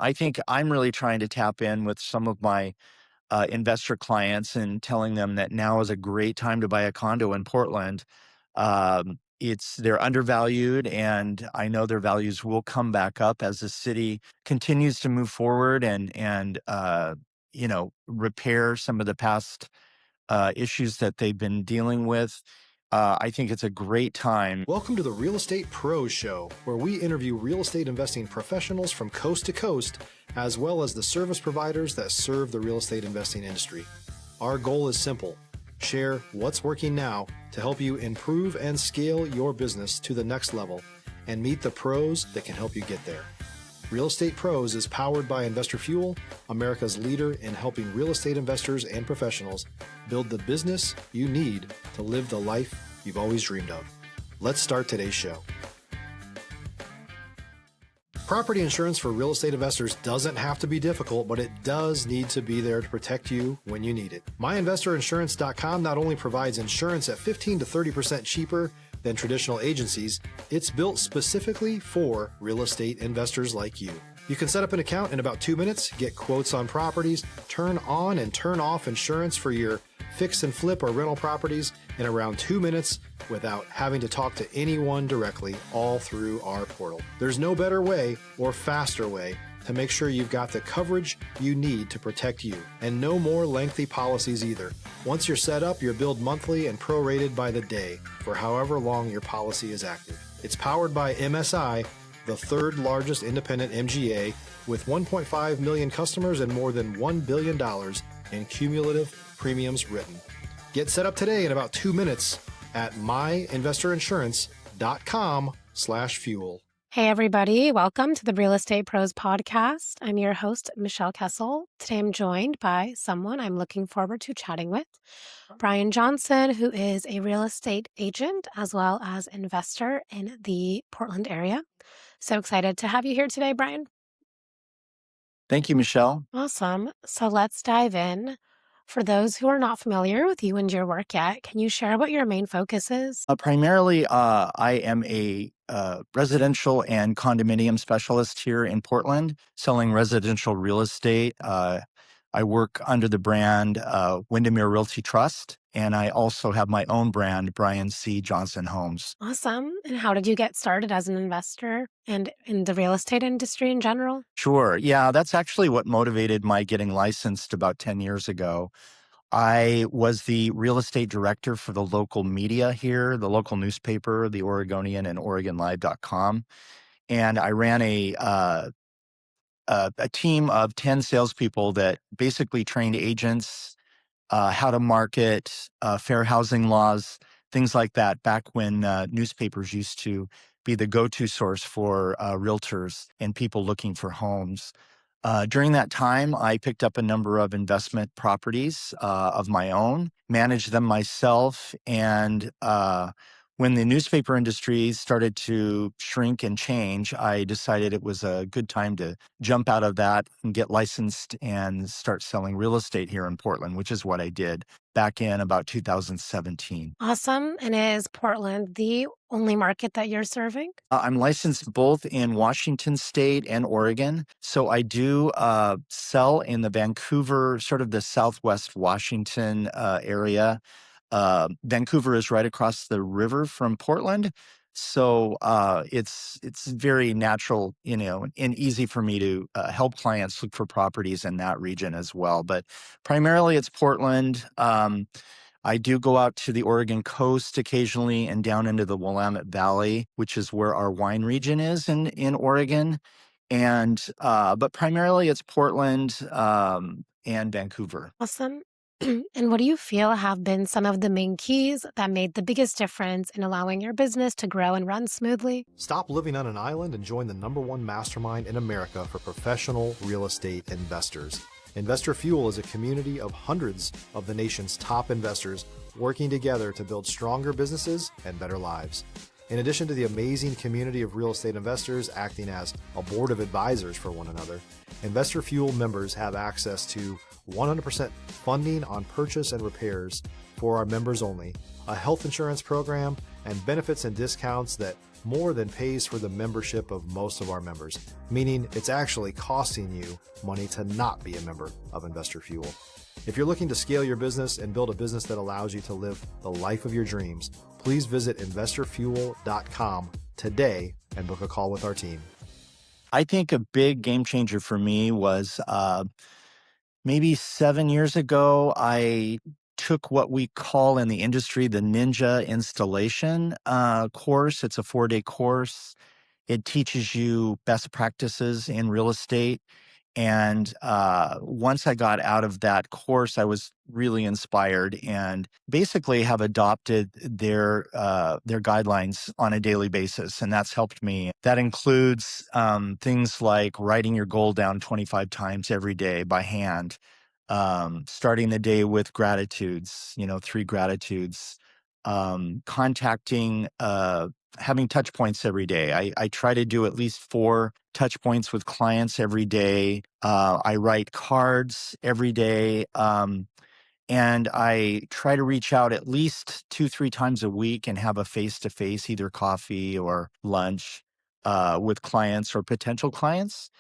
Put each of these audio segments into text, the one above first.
I think I'm really trying to tap in with some of my investor clients and telling them that now is a great time to buy a condo in Portland. They're undervalued, and I know their values will come back up as the city continues to move forward and repair some of the past issues that they've been dealing with. I think it's a great time. Welcome to the Real Estate Pros Show, where we interview real estate investing professionals from coast to coast, as well as the service providers that serve the real estate investing industry. Our goal is simple: share what's working now to help you improve and scale your business to the next level and meet the pros that can help you get there. Real Estate Pros is powered by Investor Fuel, America's leader in helping real estate investors and professionals build the business you need to live the life you've always dreamed of. Let's start today's show. Property insurance for real estate investors doesn't have to be difficult, but it does need to be there to protect you when you need it. MyInvestorInsurance.com not only provides insurance at 15 to 30% cheaper than traditional agencies, it's built specifically for real estate investors like you. You can set up an account in about 2 minutes, get quotes on properties, turn on and turn off insurance for your fix and flip or rental properties in around 2 minutes without having to talk to anyone directly, all through our portal. There's no better way or faster way to make sure you've got the coverage you need to protect you, and no more lengthy policies either. Once you're set up, you're billed monthly and prorated by the day for however long your policy is active. It's powered by MSI, the third largest independent MGA, with 1.5 million customers and more than $1 billion in cumulative premiums written. Get set up today in about 2 minutes at myinvestorinsurance.com/fuel. Hey, everybody. Welcome to the Real Estate Pros podcast. I'm your host, Michelle Kesil. Today, I'm joined by someone I'm looking forward to chatting with, Brian Johnson, who is a real estate agent as well as investor in the Portland area. So excited to have you here today, Brian. Thank you, Michelle. Awesome. So let's dive in. For those who are not familiar with you and your work yet, can you share what your main focus is? Primarily, I am a residential and condominium specialist here in Portland, selling residential real estate. I work under the brand Windermere Realty Trust, and I also have my own brand, Brian C. Johnson Homes. Awesome. And how did you get started as an investor and in the real estate industry in general? Sure. Yeah, that's actually what motivated my getting licensed about 10 years ago. I was the real estate director for the local media here, the local newspaper, the Oregonian and OregonLive.com. And I ran a team of 10 salespeople that basically trained agents how to market, fair housing laws, things like that, back when newspapers used to be the go-to source for realtors and people looking for homes. During that time, I picked up a number of investment properties of my own, managed them myself, and when the newspaper industry started to shrink and change, I decided it was a good time to jump out of that and get licensed and start selling real estate here in Portland, which is what I did back in about 2017. Awesome. And is Portland the only market that you're serving? I'm licensed both in Washington State and Oregon. So I do sell in the Vancouver, sort of the Southwest Washington area. Vancouver is right across the river from Portland. So it's very natural, and easy for me to help clients look for properties in that region as well. But primarily it's Portland. I do go out to the Oregon coast occasionally and down into the Willamette Valley, which is where our wine region is in Oregon. And but primarily it's Portland and Vancouver. Awesome. And what do you feel have been some of the main keys that made the biggest difference in allowing your business to grow and run smoothly? Stop living on an island and join the #1 mastermind in America for professional real estate investors. Investor Fuel is a community of hundreds of the nation's top investors working together to build stronger businesses and better lives. In addition to the amazing community of real estate investors acting as a board of advisors for one another, Investor Fuel members have access to 100% funding on purchase and repairs for our members only, a health insurance program, and benefits and discounts that more than pays for the membership of most of our members, meaning it's actually costing you money to not be a member of Investor Fuel. If you're looking to scale your business and build a business that allows you to live the life of your dreams, please visit investorfuel.com today and book a call with our team. I think a big game changer for me was maybe 7 years ago. I took what we call in the industry the Ninja Installation course. It's a 4-day course. It teaches you best practices in real estate. And once I got out of that course, I was really inspired and basically have adopted their guidelines on a daily basis, and that's helped me. That includes things like writing your goal down 25 times every day by hand, starting the day with gratitudes, 3 gratitudes, contacting having touch points every day. I try to do at least 4 touch points with clients every day. I write cards every day. And I try to reach out at least 2, 3 times a week and have a face-to-face, either coffee or lunch, with clients or potential clients.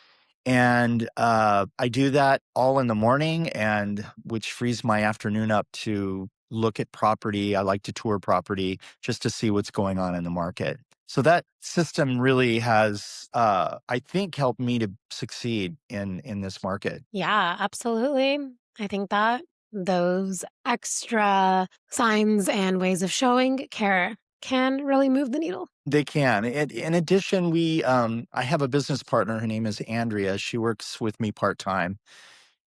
And I do that all in the morning, and which frees my afternoon up to look at property. I like to tour property just to see what's going on in the market. So that system really has, I think, helped me to succeed in this market. Yeah, absolutely. I think that those extra signs and ways of showing care can really move the needle. They can. In addition, I have a business partner. Her name is Andrea. She works with me part time.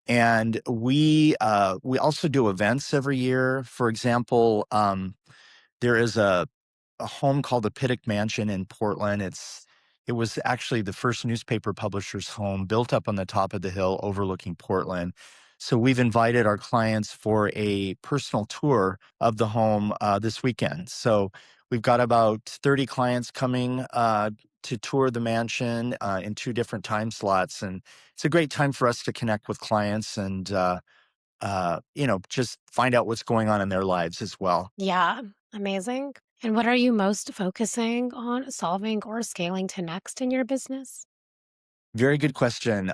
And we also do events every year. For example, there is a home called the Pittock Mansion in Portland. It was actually the first newspaper publisher's home, built up on the top of the hill overlooking Portland. So we've invited our clients for a personal tour of the home this weekend. So we've got about 30 clients coming to tour the mansion in 2 different time slots, and it's a great time for us to connect with clients and just find out what's going on in their lives as well. Yeah, amazing. And what are you most focusing on solving or scaling to next in your business? Very good question.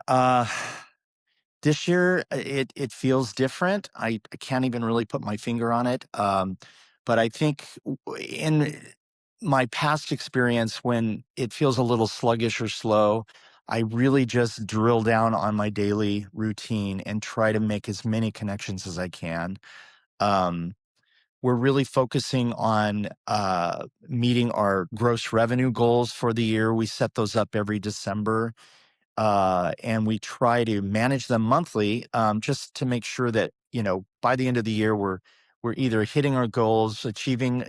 This year, it feels different. I can't even really put my finger on it. But I think in my past experience, when it feels a little sluggish or slow, I really just drill down on my daily routine and try to make as many connections as I can. Um, we're really focusing on meeting our gross revenue goals for the year. We set those up every December, and we try to manage them monthly, just to make sure that by the end of the year we're either hitting our goals, achieving,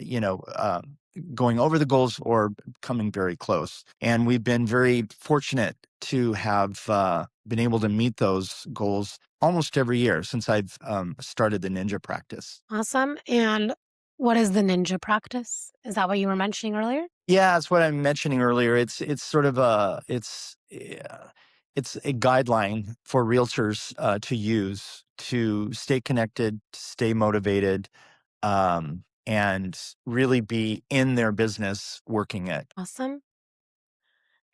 going over the goals, or coming very close. And we've been very fortunate to have been able to meet those goals almost every year since I've started the Ninja practice. Awesome. And what is the ninja practice? Is that what you were mentioning earlier? Yeah, that's what I'm mentioning earlier. It's sort of it's a guideline for realtors to use to stay connected, to stay motivated, and really be in their business working it. Awesome.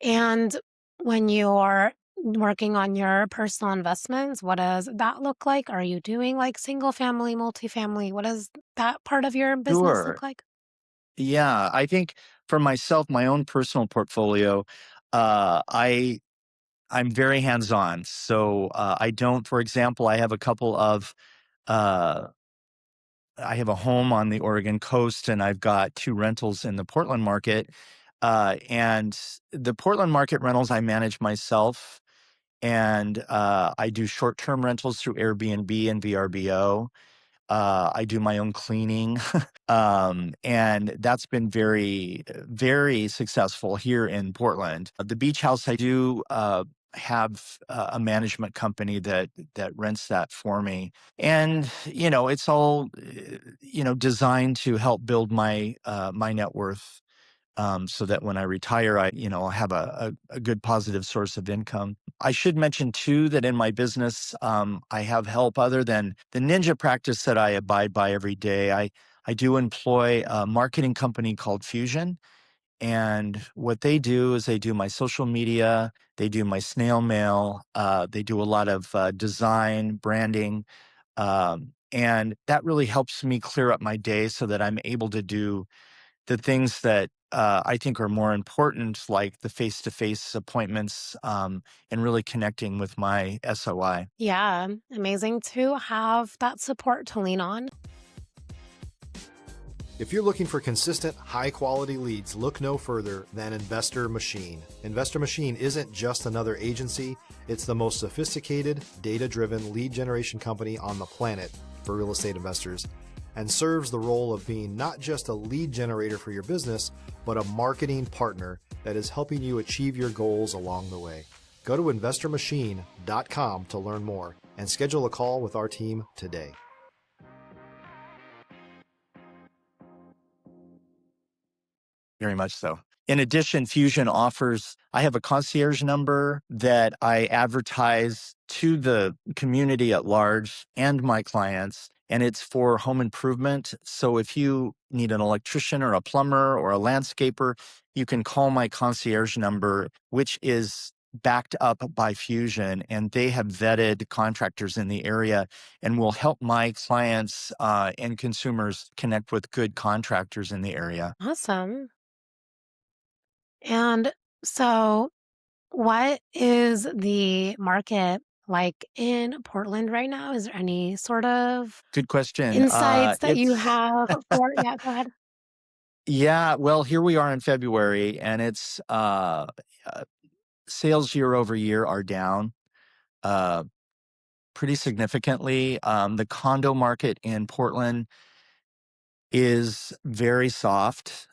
And when you're working on your personal investments, what does that look like? Are you doing like single family, multifamily? What does that part of your business Sure. look like? Yeah, I think for myself, my own personal portfolio, I'm very hands on. So I don't. For example, uh, I have a home on the Oregon coast, and I've got 2 rentals in the Portland market. And the Portland market rentals I manage myself, and I do short-term rentals through Airbnb and VRBO. I do my own cleaning, and that's been very, very successful here in Portland. The beach house, I do have a management company that rents that for me, and it's all designed to help build my net worth, so that when I retire, I'll have a good positive source of income. I should mention too that in my business, I have help other than the ninja practice that I abide by every day. I I do employ a marketing company called Fusion. And what they do is they do my social media, they do my snail mail, they do a lot of design, branding. And that really helps me clear up my day so that I'm able to do the things that I think are more important, like the face-to-face appointments, and really connecting with my SOI. Yeah, amazing to have that support to lean on. If you're looking for consistent, high-quality leads, look no further than Investor Machine. Investor Machine isn't just another agency, it's the most sophisticated, data-driven lead generation company on the planet for real estate investors, and serves the role of being not just a lead generator for your business, but a marketing partner that is helping you achieve your goals along the way. Go to investormachine.com to learn more and schedule a call with our team today. Very much so. In addition, Fusion offers, I have a concierge number that I advertise to the community at large and my clients, and it's for home improvement. So if you need an electrician or a plumber or a landscaper, you can call my concierge number, which is backed up by Fusion, and they have vetted contractors in the area and will help my clients and consumers connect with good contractors in the area. Awesome. And so, what is the market like in Portland right now? Is there any sort of Good question. insights that you It's have for yeah, go ahead. yeah, well, here we are in February, and it's uh, sales year over year are down uh, pretty significantly. The condo market in Portland is very soft.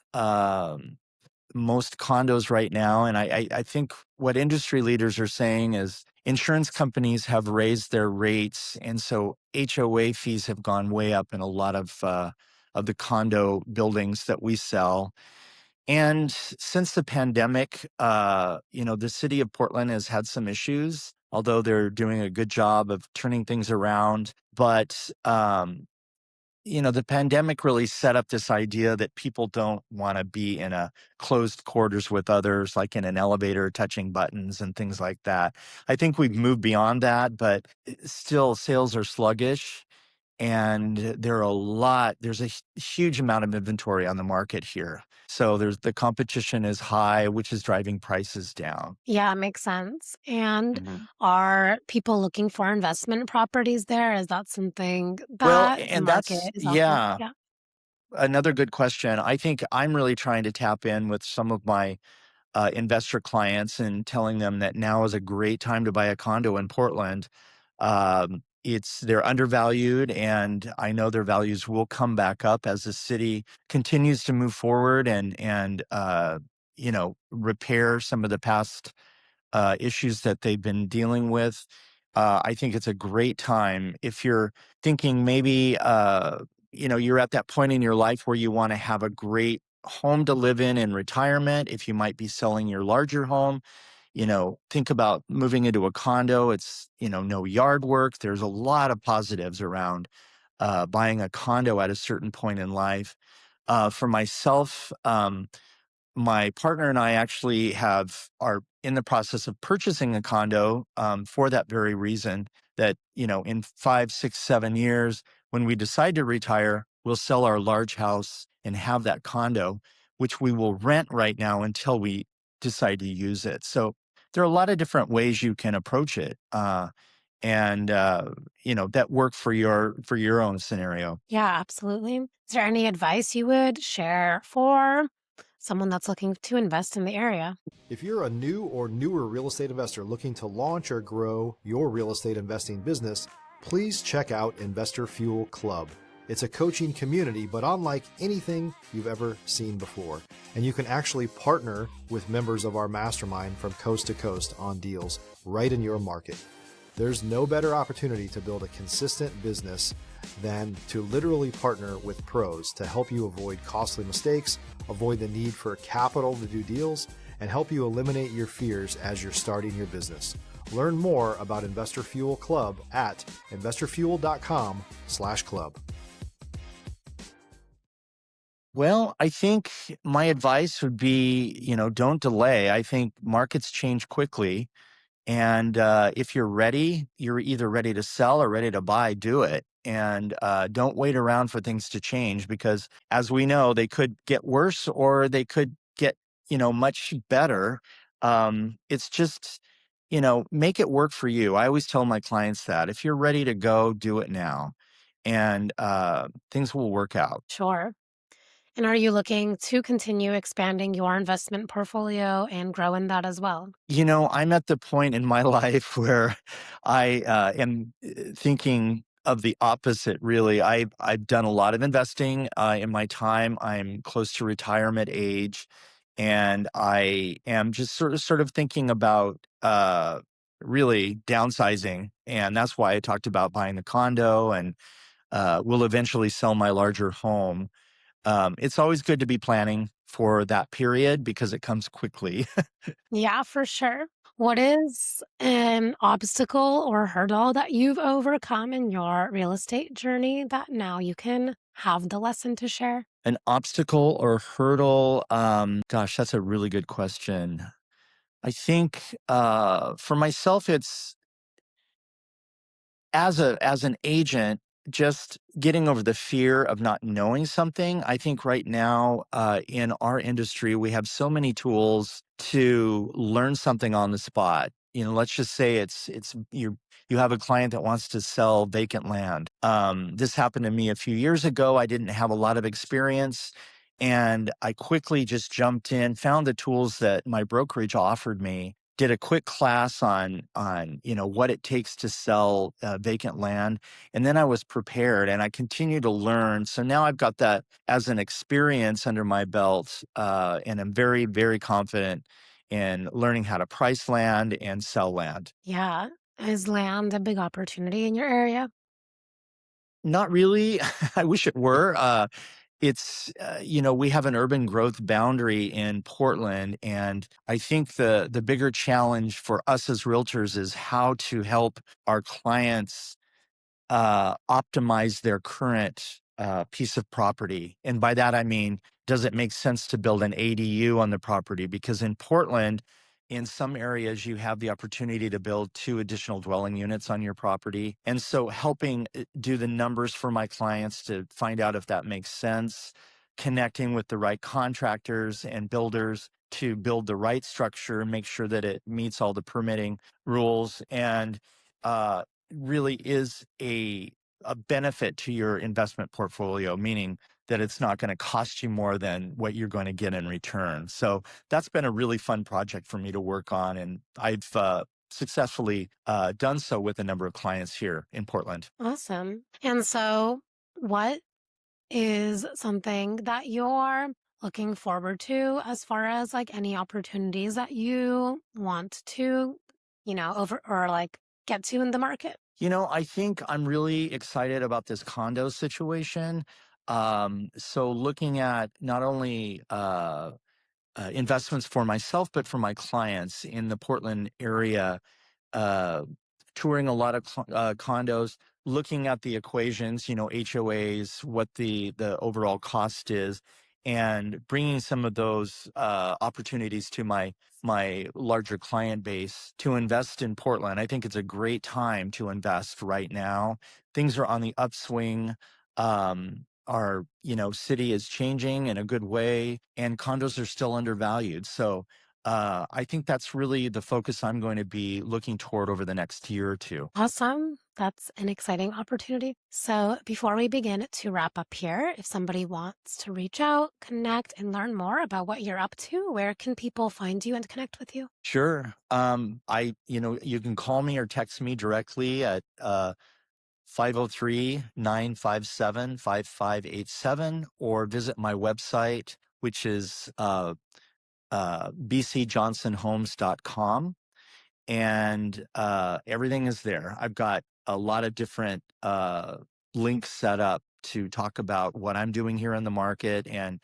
Most condos right now, and I think what industry leaders are saying is insurance companies have raised their rates, and so HOA fees have gone way up in a lot of the condo buildings that we sell. And since the pandemic, the city of Portland has had some issues, although they're doing a good job of turning things around. But the pandemic really set up this idea that people don't want to be in a closed quarters with others, like in an elevator, touching buttons and things like that. I think we've moved beyond that, but still sales are sluggish. And there's a huge amount of inventory on the market here. So the competition is high, which is driving prices down. Yeah, it makes sense. And Mhm. are people looking for investment properties there? Is that something Well, that the and market that's, is offering? yeah, Yeah. another good question. I think I'm really trying to tap in with some of my investor clients and telling them that now is a great time to buy a condo in Portland. They're undervalued, and I know their values will come back up as the city continues to move forward and repair some of the past issues that they've been dealing with. I think it's a great time if you're thinking maybe you're at that point in your life where you want to have a great home to live in retirement. If you might be selling your larger home, think about moving into a condo. It's no yard work. There's a lot of positives around buying a condo at a certain point in life. For myself, my partner and I actually are in the process of purchasing a condo for that very reason that, in 5, 6, 7 years, when we decide to retire, we'll sell our large house and have that condo, which we will rent right now until we decide to use it. So there are a lot of different ways you can approach it. That work for your own scenario. Yeah, absolutely. Is there any advice you would share for someone that's looking to invest in the area? If you're a new or newer real estate investor looking to launch or grow your real estate investing business, please check out Investor Fuel Club. It's a coaching community, but unlike anything you've ever seen before. And you can actually partner with members of our mastermind from coast to coast on deals right in your market. There's no better opportunity to build a consistent business than to literally partner with pros to help you avoid costly mistakes, avoid the need for capital to do deals, and help you eliminate your fears as you're starting your business. Learn more about Investor Fuel Club at investorfuel.com/club. Well, I think my advice would be, don't delay. I think markets change quickly. And if you're ready, you're either ready to sell or ready to buy, do it. And don't wait around for things to change because, as we know, they could get worse or they could get, much better. It's just, make it work for you. I always tell my clients that if you're ready to go, do it now. And things will work out. Sure. And are you looking to continue expanding your investment portfolio and grow in that as well? I'm at the point in my life where I am thinking of the opposite, really. I've done a lot of investing in my time. I'm close to retirement age, and I am just sort of thinking about really downsizing. And that's why I talked about buying the condo and will eventually sell my larger home. It's always good to be planning for that period because it comes quickly. Yeah, for sure. What is an obstacle or hurdle that you've overcome in your real estate journey that now you can have the lesson to share? An obstacle or hurdle? Gosh, that's a really good question. I think for myself, it's as an agent, just getting over the fear of not knowing something. I think right now in our industry, we have so many tools to learn something on the spot. Let's just say you have a client that wants to sell vacant land. This happened to me a few years ago. I didn't have a lot of experience. And I quickly just jumped in, found the tools that my brokerage offered me, did a quick class on what it takes to sell vacant land, and then I was prepared, and I continue to learn. So now I've got that as an experience under my belt, and I'm very, very confident in learning how to price land and sell land. Yeah. Is land a big opportunity in your area? Not really. I wish it were. We have an urban growth boundary in Portland. And I think the bigger challenge for us as realtors is how to help our clients optimize their current piece of property. And by that, I mean, does it make sense to build an ADU on the property? Because in Portland, in some areas, you have the opportunity to build 2 additional dwelling units on your property. And so helping do the numbers for my clients to find out if that makes sense, connecting with the right contractors and builders to build the right structure, make sure that it meets all the permitting rules, and uh, really is a benefit to your investment portfolio, meaning that it's not going to cost you more than what you're going to get in return. So that's been a really fun project for me to work on, and I've successfully done so with a number of clients here in Portland. Awesome. And so, what is something that you're looking forward to as far as like any opportunities that you want to, over or like get to in the market? I think I'm really excited about this condo situation. So looking at not only investments for myself, but for my clients in the Portland area, uh, touring a lot of condos, looking at the equations, HOAs, what the overall cost is, and bringing some of those opportunities to my larger client base to invest in Portland. I think it's a great time to invest right now. Things are on the upswing. Our city is changing in a good way, and condos are still undervalued. So I think that's really the focus I'm going to be looking toward over the next year or two. Awesome. That's an exciting opportunity. So, before we begin to wrap up here, if somebody wants to reach out, connect, and learn more about what you're up to, where can people find you and connect with you? Sure. You can call me or text me directly at 503-957-5587, or visit my website, which is bcjohnsonhomes.com. And everything is there. I've got a lot of different links set up to talk about what I'm doing here in the market, and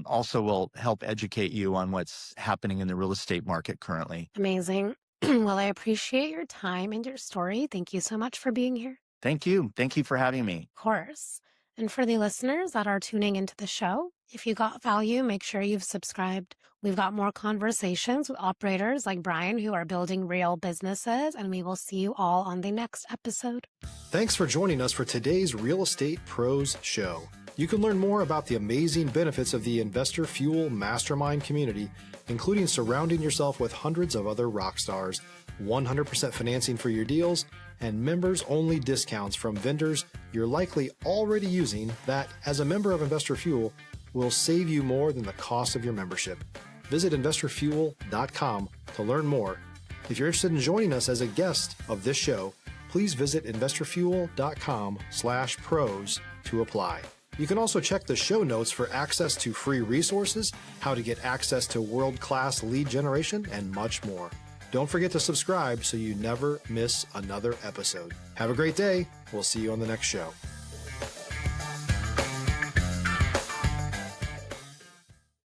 also will help educate you on what's happening in the real estate market currently. Amazing. Well, I appreciate your time and your story. Thank you so much for being here. Thank you. Thank you for having me. Of course. And for the listeners that are tuning into the show, if you got value, make sure you've subscribed. We've got more conversations with operators like Brian who are building real businesses, and we will see you all on the next episode. Thanks for joining us for today's Real Estate Pros Show. You can learn more about the amazing benefits of the Investor Fuel Mastermind community, including surrounding yourself with hundreds of other rock stars, 100% financing for your deals, and members-only discounts from vendors you're likely already using that, as a member of Investor Fuel, will save you more than the cost of your membership. Visit investorfuel.com to learn more. If you're interested in joining us as a guest of this show, please visit investorfuel.com/pros to apply. You can also check the show notes for access to free resources, how to get access to world-class lead generation, and much more. Don't forget to subscribe so you never miss another episode. Have a great day. We'll see you on the next show.